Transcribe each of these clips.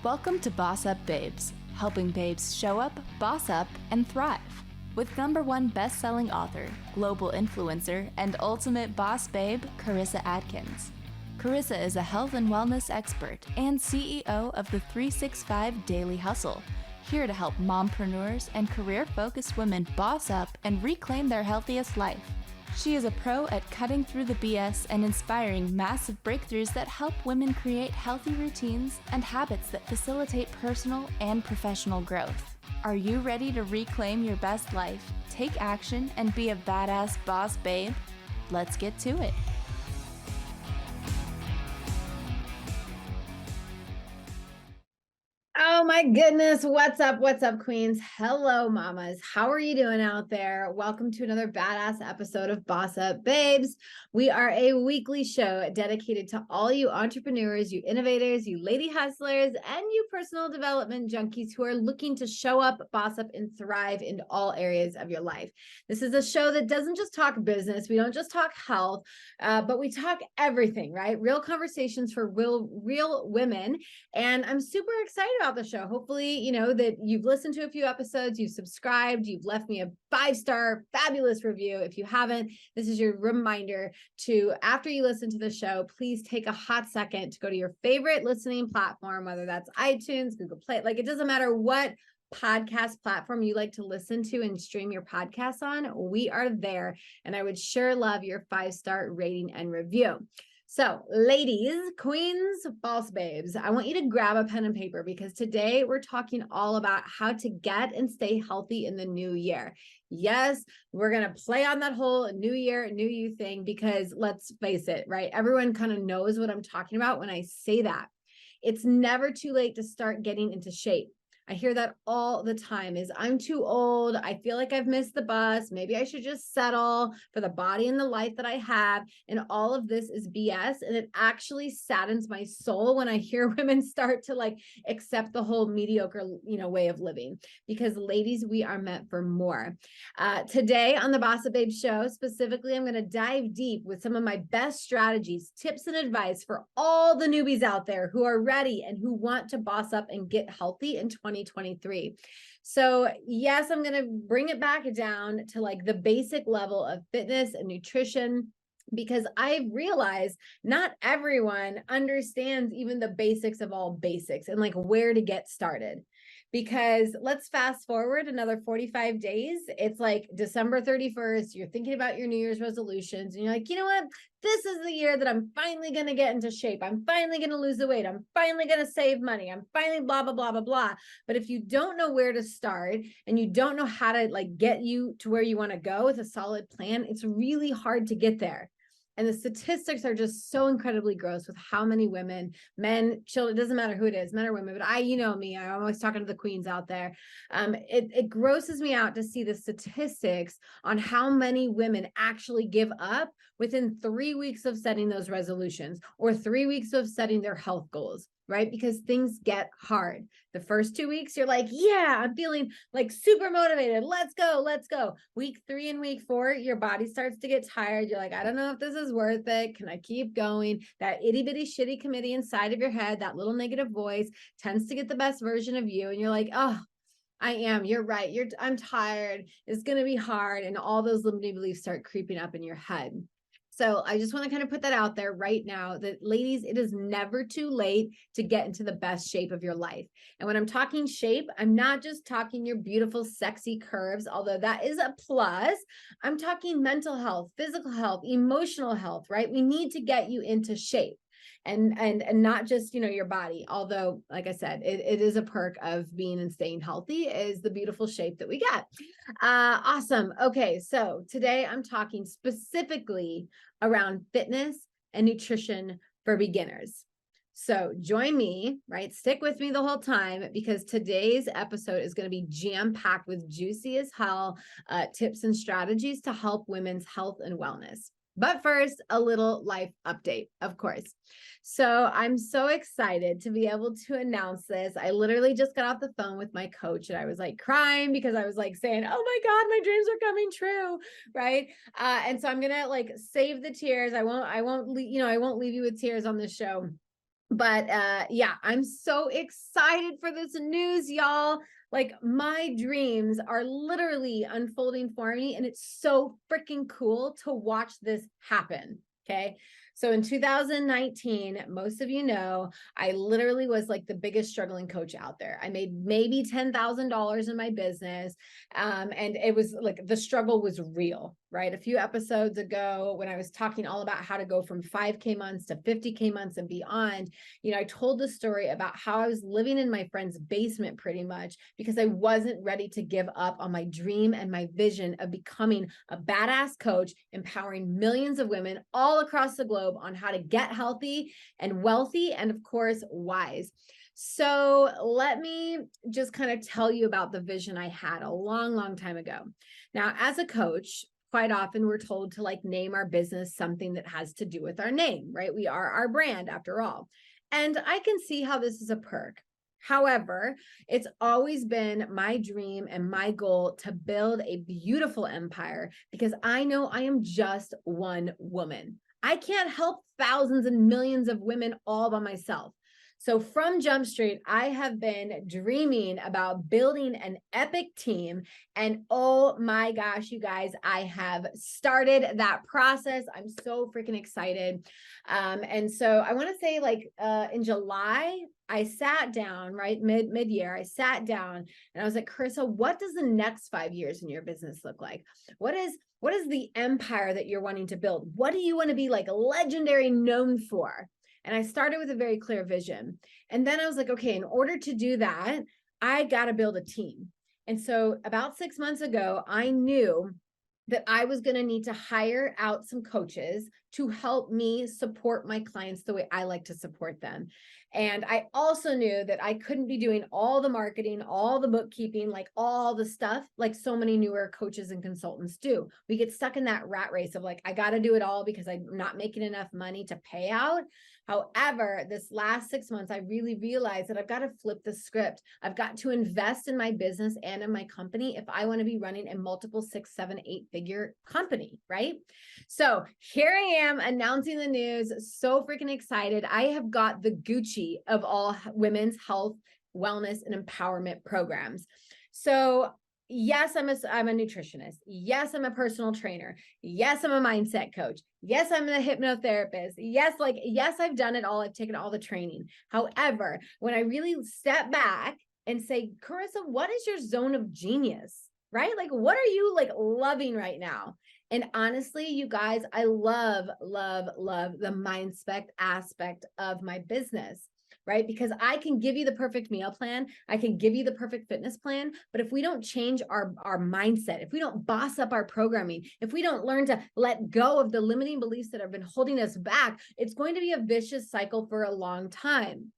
Welcome to BossUp Babes, helping babes show up, boss up, and thrive. With #1 best-selling author, global influencer, and ultimate boss babe, Karissa Adkins. Karissa is a health and wellness expert and CEO of the 365 Daily Hustle, here to help mompreneurs and career-focused women boss up and reclaim their healthiest life. She is a pro at cutting through the BS and inspiring massive breakthroughs that help women create healthy routines and habits that facilitate personal and professional growth. Are you ready to reclaim your best life, take action, and be a badass boss babe? Let's get to it. Oh my goodness. What's up? What's up, queens? Hello, mamas. How are you doing out there? Welcome to another badass episode of BossUp Babes. We are a weekly show dedicated to all you entrepreneurs, you innovators, you lady hustlers, and you personal development junkies who are looking to show up, boss up, and thrive in all areas of your life. This is a show that doesn't just talk business. We don't just talk health, but we talk everything, right? Real conversations for real women. And I'm super excited about the show. Hopefully, you know that you've listened to a few episodes, you've subscribed, you've left me a 5-star fabulous review. If you haven't, this is your reminder to, after you listen to the show, please take a hot second to go to your favorite listening platform, whether that's iTunes, Google Play, like it doesn't matter what podcast platform you like to listen to and stream your podcasts on, we are there. And I would sure love your 5-star rating and review. So ladies, queens, boss babes, I want you to grab a pen and paper because today we're talking all about how to get and stay healthy in the new year. Yes, we're going to play on that whole new year, new you thing because let's face it, right? Everyone kind of knows what I'm talking about when I say that. It's never too late to start getting into shape. I hear that all the time is I'm too old. I feel like I've missed the bus. Maybe I should just settle for the body and the life that I have. And all of this is BS. And it actually saddens my soul when I hear women start to like accept the whole mediocre, way of living, because ladies, we are meant for more. Today on the BossUp Babes Show, specifically, I'm going to dive deep with some of my best strategies, tips, and advice for all the newbies out there who are ready and who want to boss up and get healthy in 2023. So yes, I'm going to bring it back down to like the basic level of fitness and nutrition, because I realize not everyone understands even the basics of all basics and like where to get started. Because let's fast forward another 45 days. It's like December 31st. You're thinking about your New Year's resolutions and you're like, you know what? This is the year that I'm finally going to get into shape. I'm finally going to lose the weight. I'm finally going to save money. I'm finally blah, blah, blah, blah, blah. But if you don't know where to start and you don't know how to like get you to where you want to go with a solid plan, it's really hard to get there. And the statistics are just so incredibly gross with how many women, men, children, it doesn't matter who it is, men or women, but you know me, I'm always talking to the queens out there. It grosses me out to see the statistics on how many women actually give up within 3 weeks of setting those resolutions or 3 weeks of setting their health goals. Right? Because things get hard. The first 2 weeks, you're like, yeah, I'm feeling like super motivated. Let's go. Let's go. Week 3 and week 4, your body starts to get tired. You're like, I don't know if this is worth it. Can I keep going? That itty bitty shitty committee inside of your head, that little negative voice tends to get the best version of you. And you're like, oh, you're right. I'm tired. It's going to be hard. And all those limiting beliefs start creeping up in your head. So I just want to kind of put that out there right now that ladies, it is never too late to get into the best shape of your life. And when I'm talking shape, I'm not just talking your beautiful, sexy curves, although that is a plus. I'm talking mental health, physical health, emotional health, right? We need to get you into shape. And not just, your body. Although, like I said, it is a perk of being and staying healthy is the beautiful shape that we get. Awesome. Okay. So today I'm talking specifically around fitness and nutrition for beginners. So join me, right? Stick with me the whole time because today's episode is going to be jam-packed with juicy as hell tips and strategies to help women's health and wellness. But first, a little life update, of course. So I'm so excited to be able to announce this. I literally just got off the phone with my coach and I was like crying because I was like saying, oh my God, my dreams are coming true. Right. And so I'm going to like save the tears. I won't leave you with tears on this show. But yeah, I'm so excited for this news, y'all. Like my dreams are literally unfolding for me, and it's so freaking cool to watch this happen. Okay. So in 2019, most of you know, I literally was like the biggest struggling coach out there. I made maybe $10,000 in my business. And it was like the struggle was real, right? A few episodes ago, when I was talking all about how to go from 5K months to 50K months and beyond, I told the story about how I was living in my friend's basement pretty much because I wasn't ready to give up on my dream and my vision of becoming a badass coach, empowering millions of women all across the globe on how to get healthy and wealthy, and of course, wise. So let me just kind of tell you about the vision I had a long, long time ago. Now, as a coach, quite often we're told to like name our business something that has to do with our name, right? We are our brand after all. And I can see how this is a perk. However, it's always been my dream and my goal to build a beautiful empire because I know I am just one woman. I can't help thousands and millions of women all by myself. So from Jump Street, I have been dreaming about building an epic team. And oh my gosh, you guys, I have started that process. I'm so freaking excited. And so I want to say in July, I sat down, right, mid-year, I sat down and I was like, Karissa, what does the next 5 years in your business look like? What is the empire that you're wanting to build? What do you want to be like legendary known for? And I started with a very clear vision. And then I was like, okay, in order to do that, I got to build a team. And so about 6 months ago, I knew that I was going to need to hire out some coaches to help me support my clients the way I like to support them. And I also knew that I couldn't be doing all the marketing, all the bookkeeping, like all the stuff like so many newer coaches and consultants do. We get stuck in that rat race of like, I got to do it all because I'm not making enough money to pay out. However, this last 6 months, I really realized that I've got to flip the script. I've got to invest in my business and in my company if I want to be running a multiple 6, 7, 8-figure company, right? So here I am announcing the news. So freaking excited. I have got the Gucci of all women's health, wellness, and empowerment programs. So yes, I'm a nutritionist. Yes, I'm a personal trainer. Yes, I'm a mindset coach. Yes, I'm a hypnotherapist. Yes, I've done it all. I've taken all the training. However, when I really step back and say, Karissa, what is your zone of genius? Right? Like, what are you like loving right now? And honestly, you guys, I love, love, love the mindset aspect of my business. Right? Because I can give you the perfect meal plan. I can give you the perfect fitness plan. But if we don't change our mindset, if we don't boss up our programming, if we don't learn to let go of the limiting beliefs that have been holding us back, it's going to be a vicious cycle for a long time.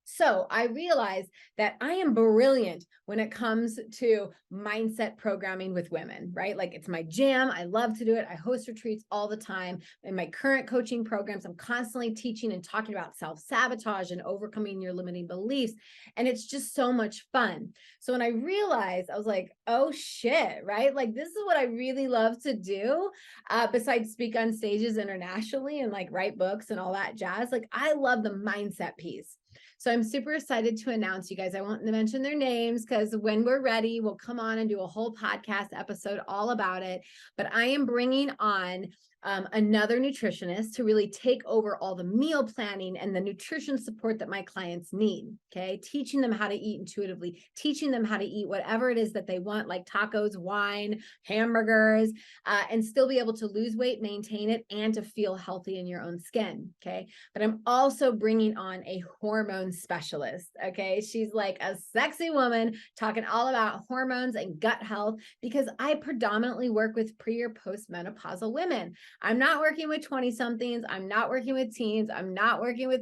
So I realized that I am brilliant when it comes to mindset programming with women, right? Like it's my jam. I love to do it. I host retreats all the time. In my current coaching programs, I'm constantly teaching and talking about self-sabotage and overcoming your limiting beliefs. And it's just so much fun. So when I realized, I was like, oh shit, right? Like this is what I really love to do. Besides speak on stages internationally and like write books and all that jazz. Like I love the mindset piece. So I'm super excited to announce you guys. I won't mention their names because when we're ready, we'll come on and do a whole podcast episode all about it. But I am bringing on another nutritionist to really take over all the meal planning and the nutrition support that my clients need. Okay. Teaching them how to eat intuitively, teaching them how to eat whatever it is that they want, like tacos, wine, hamburgers, and still be able to lose weight, maintain it, and to feel healthy in your own skin. Okay. But I'm also bringing on a hormone specialist. Okay. She's like a sexy woman talking all about hormones and gut health because I predominantly work with pre or post menopausal women. I'm not working with 20 somethings. I'm not working with teens. I'm not working with,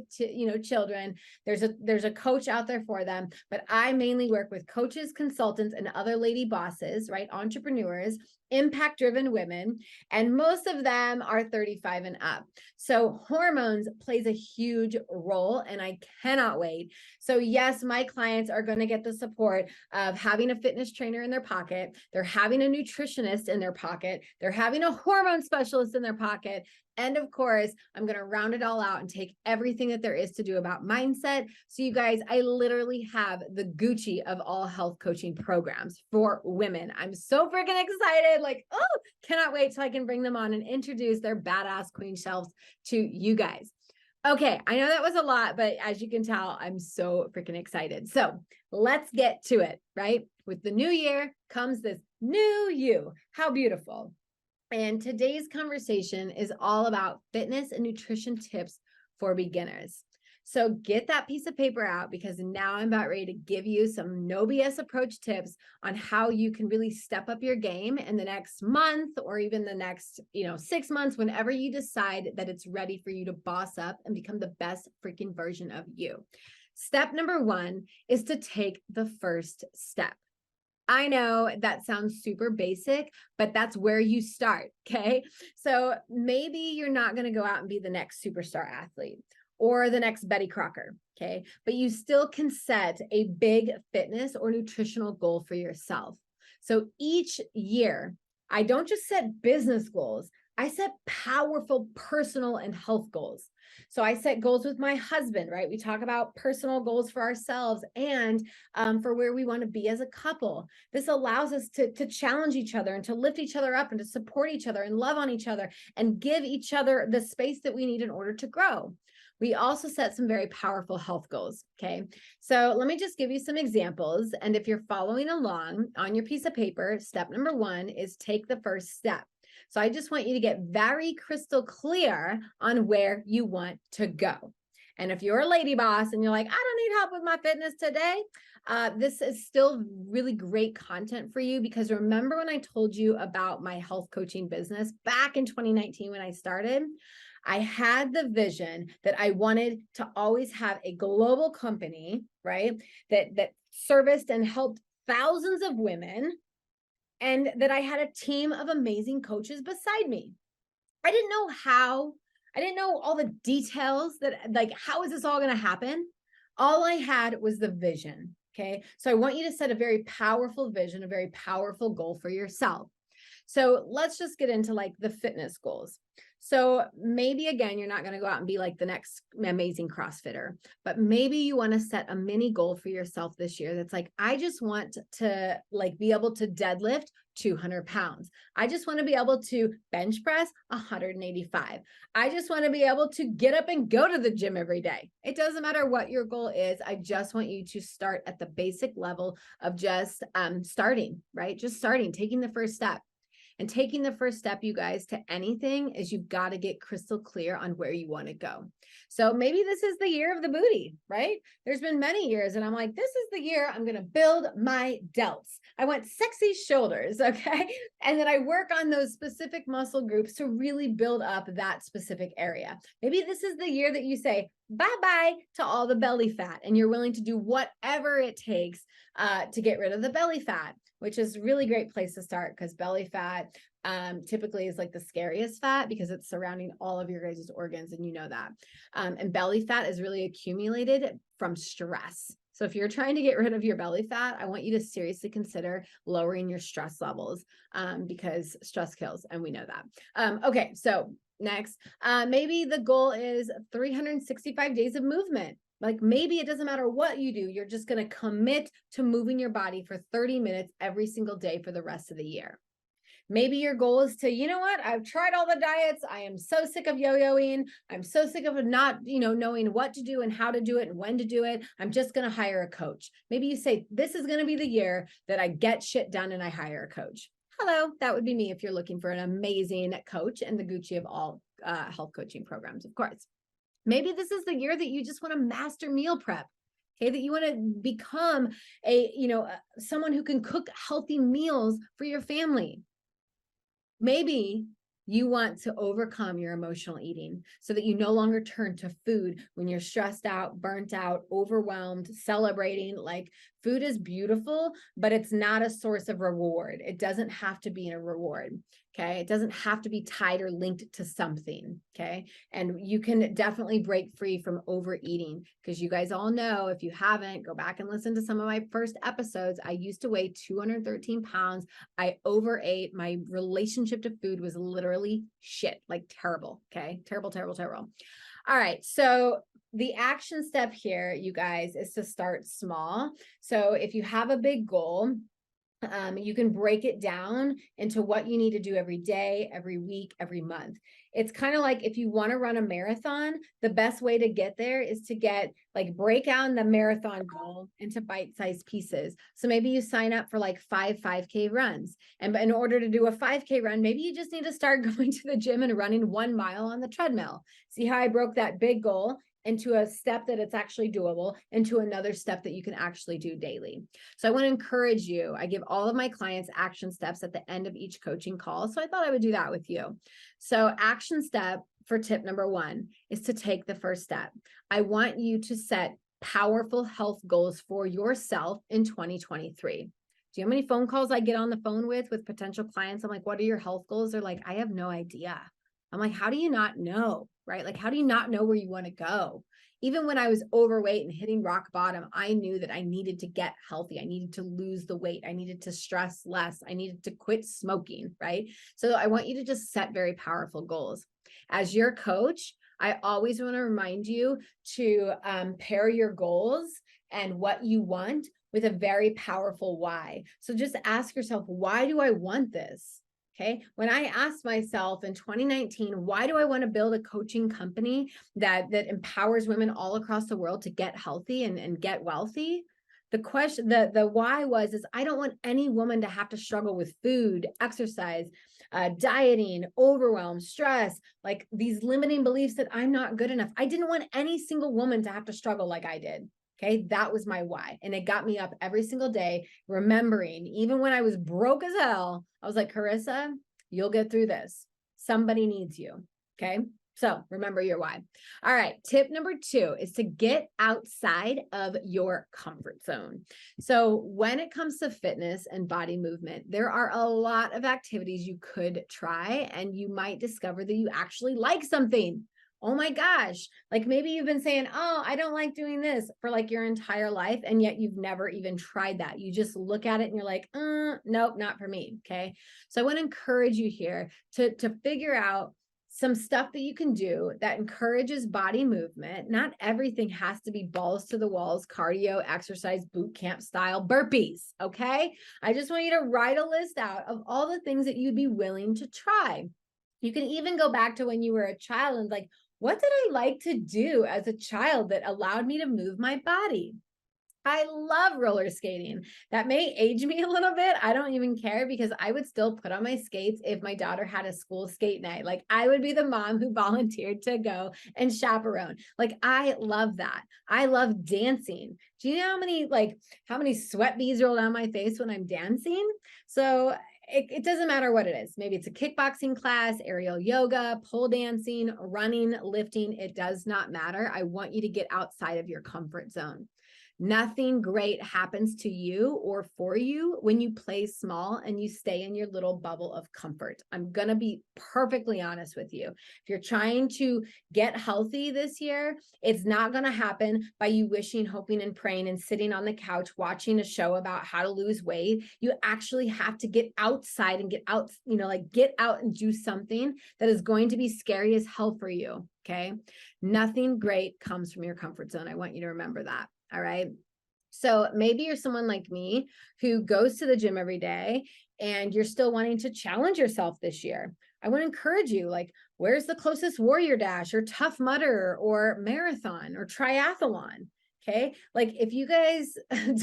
children. There's a coach out there for them, but I mainly work with coaches, consultants, and other lady bosses, right? Entrepreneurs, impact driven women, and most of them are 35 and up. So hormones plays a huge role, and I cannot wait. So yes, my clients are going to get the support of having a fitness trainer in their pocket. They're having a nutritionist in their pocket. They're having a hormone specialist in their pocket. And of course, I'm going to round it all out and take everything that there is to do about mindset. So you guys, I literally have the Gucci of all health coaching programs for women. I'm so freaking excited. Like, oh, cannot wait till I can bring them on and introduce their badass queen shelves to you guys. Okay, I know that was a lot, but as you can tell, I'm so freaking excited. So let's get to it, right? With the new year comes this new you. How beautiful. And today's conversation is all about fitness and nutrition tips for beginners. So get that piece of paper out, because now I'm about ready to give you some no BS approach tips on how you can really step up your game in the next month, or even the next, 6 months, whenever you decide that it's ready for you to boss up and become the best freaking version of you. Step number 1 is to take the first step. I know that sounds super basic, but that's where you start. Okay. So maybe you're not going to go out and be the next superstar athlete or the next Betty Crocker. Okay. But you still can set a big fitness or nutritional goal for yourself. So each year, I don't just set business goals, I set powerful personal and health goals. So I set goals with my husband, right? We talk about personal goals for ourselves and for where we want to be as a couple. This allows us to challenge each other and to lift each other up and to support each other and love on each other and give each other the space that we need in order to grow. We also set some very powerful health goals. Okay. So let me just give you some examples. And if you're following along on your piece of paper, step number 1 is take the first step. So I just want you to get very crystal clear on where you want to go. And if you're a lady boss and you're like, I don't need help with my fitness today, this is still really great content for you, because remember when I told you about my health coaching business back in 2019 when I started? I had the vision that I wanted to always have a global company, right? That serviced and helped thousands of women, and that I had a team of amazing coaches beside me. I didn't know how, I didn't know all the details that, like, how is this all going to happen? All I had was the vision. Okay. So I want you to set a very powerful vision, a very powerful goal for yourself. So let's just get into like the fitness goals. So maybe again, you're not going to go out and be like the next amazing CrossFitter, but maybe you want to set a mini goal for yourself this year. That's like, I just want to like be able to deadlift 200 pounds. I just want to be able to bench press 185. I just want to be able to get up and go to the gym every day. It doesn't matter what your goal is. I just want you to start at the basic level of just starting, right? Just starting, taking the first step. And taking the first step, you guys, to anything is you've got to get crystal clear on where you want to go. So maybe this is the year of the booty, right? There's been many years and I'm like, this is the year I'm going to build my delts. I want sexy shoulders, okay? And then I work on those specific muscle groups to really build up that specific area. Maybe this is the year that you say bye-bye to all the belly fat and you're willing to do whatever it takes to get rid of the belly fat, which is a really great place to start, because belly fat typically is like the scariest fat because it's surrounding all of your guys' organs, and you know that. And belly fat is really accumulated from stress. So if you're trying to get rid of your belly fat, I want you to seriously consider lowering your stress levels because stress kills, and we know that. Okay, so next, maybe the goal is 365 days of movement. Like maybe it doesn't matter what you do, you're just going to commit to moving your body for 30 minutes every single day for the rest of the year. Maybe your goal is to, you know what, I've tried all the diets. I am so sick of yo-yoing. I'm so sick of not, knowing what to do and how to do it and when to do it. I'm just going to hire a coach. Maybe you say, this is going to be the year that I get shit done and I hire a coach. Hello, that would be me if you're looking for an amazing coach and the Gucci of all health coaching programs, of course. Maybe this is the year that you just want to master meal prep. Okay, that you want to become someone who can cook healthy meals for your family. Maybe You want to overcome your emotional eating so that you no longer turn to food when you're stressed out, burnt out, overwhelmed, celebrating. Like, food is beautiful, but it's not a source of reward. It doesn't have to be a reward. Okay. It doesn't have to be tied or linked to something. Okay. And you can definitely break free from overeating, because you guys all know, if you haven't, go back and listen to some of my first episodes. I used to weigh 213 pounds. I overate. My relationship to food was literally shit, like terrible. Okay. Terrible, terrible, terrible. All right. So the action step here, you guys, is to start small. So if you have a big goal, you can break it down into what you need to do every day, every week, every month. It's kind of like, if you want to run a marathon, the best way to get there is to break down the marathon goal into bite-sized pieces. So maybe you sign up for like 5K runs. And in order to do a 5K run, maybe you just need to start going to the gym and running 1 mile on the treadmill. See how I broke that big goal into a step that it's actually doable, into another step that you can actually do daily. So I want to encourage you. I give all of my clients action steps at the end of each coaching call. So I thought I would do that with you. So action step for tip number 1 is to take the first step. I want you to set powerful health goals for yourself in 2023. Do you know how many phone calls I get on the phone with potential clients? I'm like, what are your health goals? They're like, I have no idea. I'm like, how do you not know? Right? Like, how do you not know where you want to go? Even when I was overweight and hitting rock bottom, I knew that I needed to get healthy. I needed to lose the weight. I needed to stress less. I needed to quit smoking, right? So I want you to just set very powerful goals. As your coach, I always want to remind you to pair your goals and what you want with a very powerful why. So just ask yourself, why do I want this? Okay. When I asked myself in 2019, why do I want to build a coaching company that empowers women all across the world to get healthy and get wealthy? The question, the why is I don't want any woman to have to struggle with food, exercise, dieting, overwhelm, stress, like these limiting beliefs that I'm not good enough. I didn't want any single woman to have to struggle like I did. Okay, that was my why. And it got me up every single day, remembering, even when I was broke as hell, I was like, Karissa, you'll get through this. Somebody needs you. Okay, so remember your why. All right, tip number 2 is to get outside of your comfort zone. So when it comes to fitness and body movement, there are a lot of activities you could try, and you might discover that you actually like something. Oh my gosh, like maybe you've been saying, oh, I don't like doing this for like your entire life, and yet you've never even tried that. You just look at it and you're like, nope, not for me. Okay. So I want to encourage you here to figure out some stuff that you can do that encourages body movement. Not everything has to be balls to the walls, cardio, exercise, boot camp style burpees. Okay. I just want you to write a list out of all the things that you'd be willing to try. You can even go back to when you were a child and like, what did I like to do as a child that allowed me to move my body? I love roller skating. That may age me a little bit. I don't even care, because I would still put on my skates if my daughter had a school skate night. Like, I would be the mom who volunteered to go and chaperone. Like, I love that. I love dancing. Do you know how many sweat beads roll down my face when I'm dancing? So it doesn't matter what it is. Maybe it's a kickboxing class, aerial yoga, pole dancing, running, lifting. It does not matter. I want you to get outside of your comfort zone. Nothing great happens to you or for you when you play small and you stay in your little bubble of comfort. I'm going to be perfectly honest with you. If you're trying to get healthy this year, it's not going to happen by you wishing, hoping, and praying and sitting on the couch watching a show about how to lose weight. You actually have to get outside and get out, get out and do something that is going to be scary as hell for you. Okay. Nothing great comes from your comfort zone. I want you to remember that. All right. So maybe you're someone like me who goes to the gym every day and you're still wanting to challenge yourself this year. I want to encourage you, like, where's the closest warrior dash or tough mudder or marathon or triathlon? Okay. Like if you guys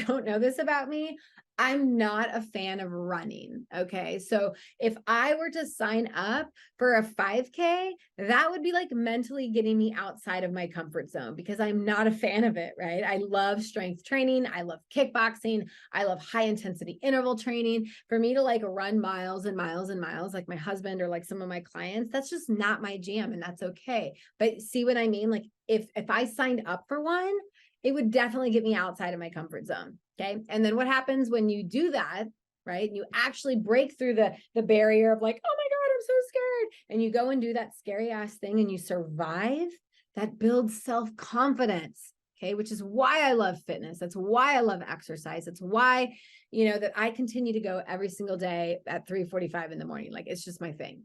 don't know this about me, I'm not a fan of running. Okay. So if I were to sign up for a 5K, that would be like mentally getting me outside of my comfort zone because I'm not a fan of it. Right. I love strength training. I love kickboxing. I love high intensity interval training. For me to like run miles and miles and miles, like my husband or like some of my clients, that's just not my jam. And that's okay. But see what I mean? Like if I signed up for one, it would definitely get me outside of my comfort zone. Okay. And then what happens when you do that, right? You actually break through the barrier of like, oh my God, I'm so scared. And you go and do that scary ass thing and you survive. That builds self-confidence. Okay. Which is why I love fitness. That's why I love exercise. It's why, that I continue to go every single day at 3:45 in the morning. Like it's just my thing.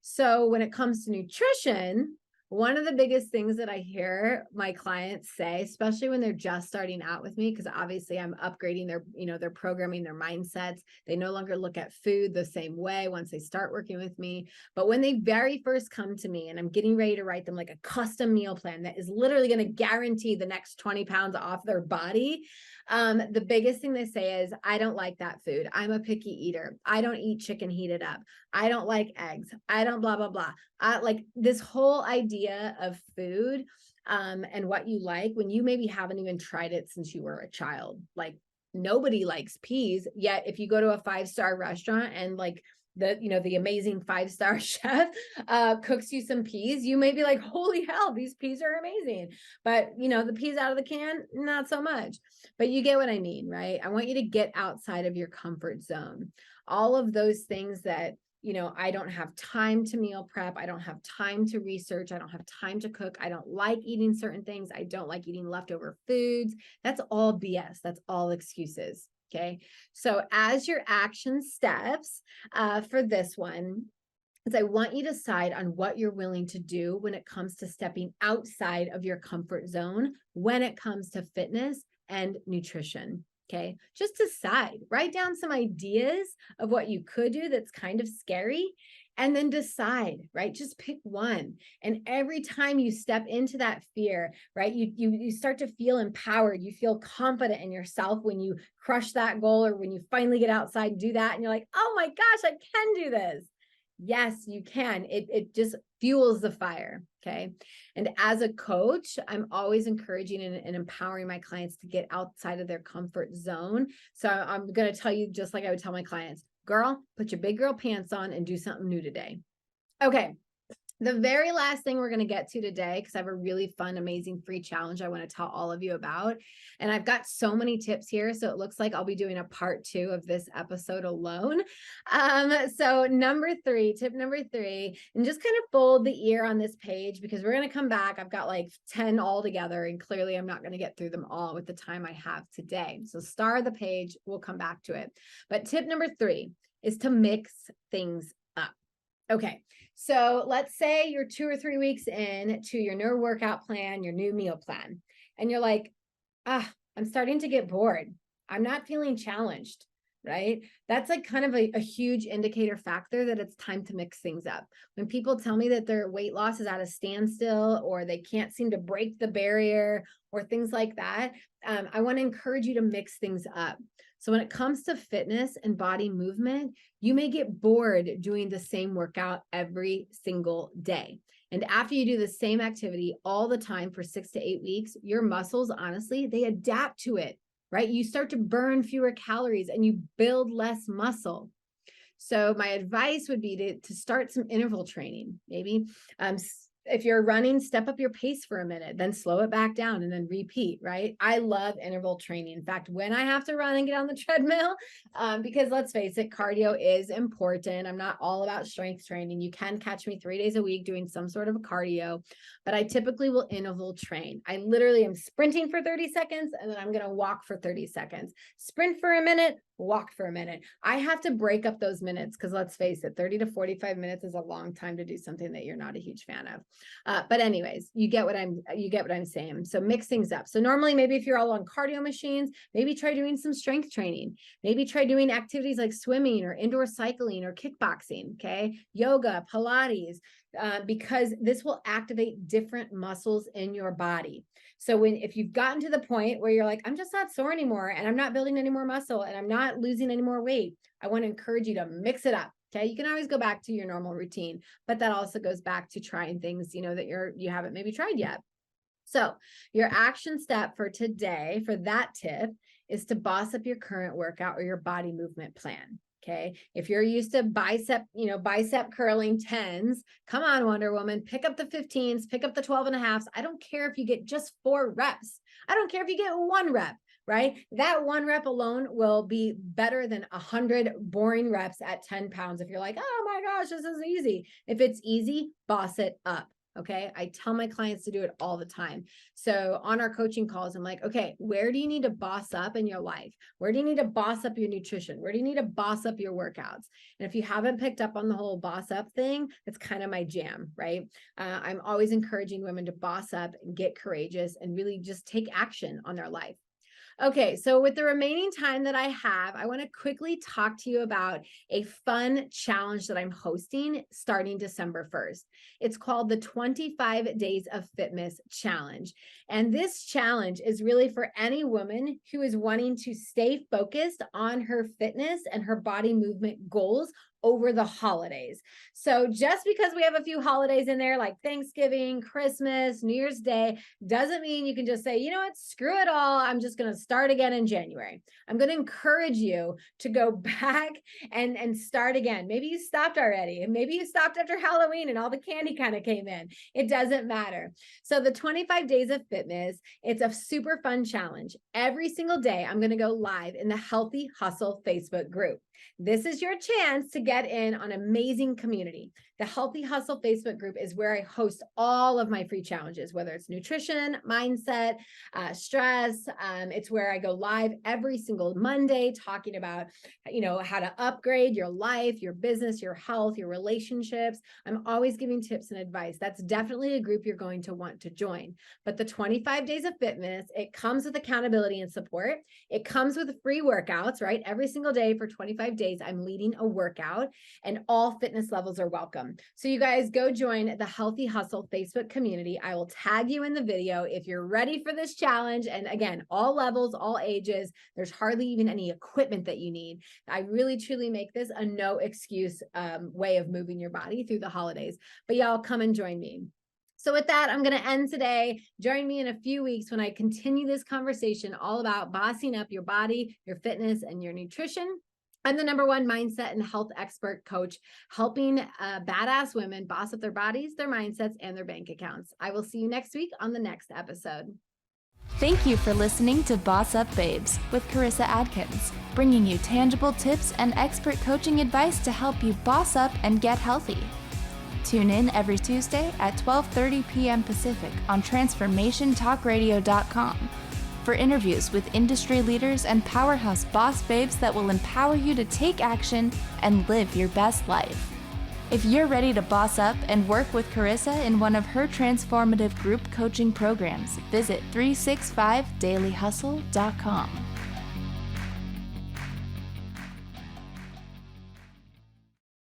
So when it comes to nutrition, one of the biggest things that I hear my clients say, especially when they're just starting out with me, because obviously I'm upgrading their programming, their mindsets. They no longer look at food the same way once they start working with me. But when they very first come to me and I'm getting ready to write them like a custom meal plan that is literally going to guarantee the next 20 pounds off their body, the biggest thing they say is, I don't like that food. I'm a picky eater. I don't eat chicken heated up. I don't like eggs. I don't blah, blah, blah. Like this whole idea of food and what you like when you maybe haven't even tried it since you were a child. Like nobody likes peas, yet if you go to a 5-star restaurant and like the amazing 5-star chef cooks you some peas, you may be like, holy hell, these peas are amazing. But the peas out of the can, not so much. But you get what I mean, right? I want you to get outside of your comfort zone. All of those things that I don't have time to meal prep. I don't have time to research. I don't have time to cook. I don't like eating certain things. I don't like eating leftover foods. That's all BS. That's all excuses. Okay. So as your action steps for this one, is I want you to decide on what you're willing to do when it comes to stepping outside of your comfort zone, when it comes to fitness and nutrition. Okay, just decide, write down some ideas of what you could do that's kind of scary, and then decide, right? Just pick one. And every time you step into that fear, right, you start to feel empowered. You feel confident in yourself when you crush that goal or when you finally get outside and do that. And you're like, oh my gosh, I can do this. Yes, you can. It just fuels the fire. Okay. And as a coach, I'm always encouraging and empowering my clients to get outside of their comfort zone. So I'm going to tell you, just like I would tell my clients, girl, put your big girl pants on and do something new today. Okay. The very last thing we're going to get to today, because I have a really fun, amazing free challenge I want to tell all of you about. And I've got so many tips here. So it looks like I'll be doing a part 2 of this episode alone. So tip number 3, and just kind of fold the ear on this page because we're going to come back. I've got like 10 all together, and clearly I'm not going to get through them all with the time I have today. So star the page, we'll come back to it. But tip number 3 is to mix things up. Okay, so let's say you're 2 or 3 weeks in to your new workout plan, your new meal plan, and you're like, I'm starting to get bored. I'm not feeling challenged, right? That's like kind of a huge indicator factor that it's time to mix things up. When people tell me that their weight loss is at a standstill or they can't seem to break the barrier or things like that, I want to encourage you to mix things up. So when it comes to fitness and body movement, you may get bored doing the same workout every single day. And after you do the same activity all the time for 6 to 8 weeks, your muscles, honestly, they adapt to it, right? You start to burn fewer calories and you build less muscle. So my advice would be to start some interval training. Maybe if you're running, step up your pace for a minute, then slow it back down and then repeat, right? I love interval training. In fact, when I have to run and get on the treadmill, because let's face it, cardio is important. I'm not all about strength training. You can catch me 3 days a week doing some sort of a cardio, but I typically will interval train. I literally am sprinting for 30 seconds and then I'm going to walk for 30 seconds. Sprint for a minute, walked for a minute. I have to break up those minutes because let's face it, 30 to 45 minutes is a long time to do something that you're not a huge fan of. But anyways, you get what I'm saying. So mix things up. So normally, maybe if you're all on cardio machines, maybe try doing some strength training. Maybe try doing activities like swimming or indoor cycling or kickboxing. Okay, yoga, Pilates. Because this will activate different muscles in your body. So if you've gotten to the point where you're like, I'm just not sore anymore and I'm not building any more muscle and I'm not losing any more weight, I want to encourage you to mix it up. Okay. You can always go back to your normal routine, but that also goes back to trying things, that you haven't maybe tried yet. So your action step for today for that tip is to boss up your current workout or your body movement plan. Okay. If you're used to bicep curling 10s, come on, Wonder Woman, pick up the 15s, pick up the 12.5s. I don't care if you get just 4 reps. I don't care if you get 1 rep, right? That 1 rep alone will be better than 100 boring reps at 10 pounds. If you're like, oh my gosh, this is easy. If it's easy, boss it up. Okay. I tell my clients to do it all the time. So on our coaching calls, I'm like, okay, where do you need to boss up in your life? Where do you need to boss up your nutrition? Where do you need to boss up your workouts? And if you haven't picked up on the whole boss up thing, it's kind of my jam, right? I'm always encouraging women to boss up and get courageous and really just take action on their life. Okay, so with the remaining time that I have, I want to quickly talk to you about a fun challenge that I'm hosting starting December 1st. It's called the 25 Days of Fitness Challenge. And this challenge is really for any woman who is wanting to stay focused on her fitness and her body movement goals over the holidays. So just because we have a few holidays in there like Thanksgiving, Christmas, New Year's Day, doesn't mean you can just say, you know what, screw it all. I'm just going to start again in January. I'm going to encourage you to go back and start again. Maybe you stopped already, and maybe you stopped after Halloween and all the candy kind of came in. It doesn't matter. So the 25 Days of Fitness, it's a super fun challenge. Every single day, I'm going to go live in the Healthy Hustle Facebook group. This is your chance to get in on amazing community. The Healthy Hustle Facebook group is where I host all of my free challenges, whether it's nutrition, mindset, stress. It's where I go live every single Monday talking about, how to upgrade your life, your business, your health, your relationships. I'm always giving tips and advice. That's definitely a group you're going to want to join. But the 25 Days of Fitness, it comes with accountability and support. It comes with free workouts, right? Every single day for 25 days, I'm leading a workout and all fitness levels are welcome. So you guys go join the Healthy Hustle Facebook community. I will tag you in the video if you're ready for this challenge. And again, all levels, all ages, there's hardly even any equipment that you need. I really, truly make this a no excuse way of moving your body through the holidays. But y'all come and join me. So with that, I'm going to end today. Join me in a few weeks when I continue this conversation all about bossing up your body, your fitness, and your nutrition. I'm the #1 mindset and health expert coach, helping badass women boss up their bodies, their mindsets, and their bank accounts. I will see you next week on the next episode. Thank you for listening to Boss Up Babes with Karissa Adkins, bringing you tangible tips and expert coaching advice to help you boss up and get healthy. Tune in every Tuesday at 12:30 p.m. Pacific on transformationtalkradio.com for interviews with industry leaders and powerhouse boss babes that will empower you to take action and live your best life. If you're ready to boss up and work with Karissa in one of her transformative group coaching programs, visit 365dailyhustle.com.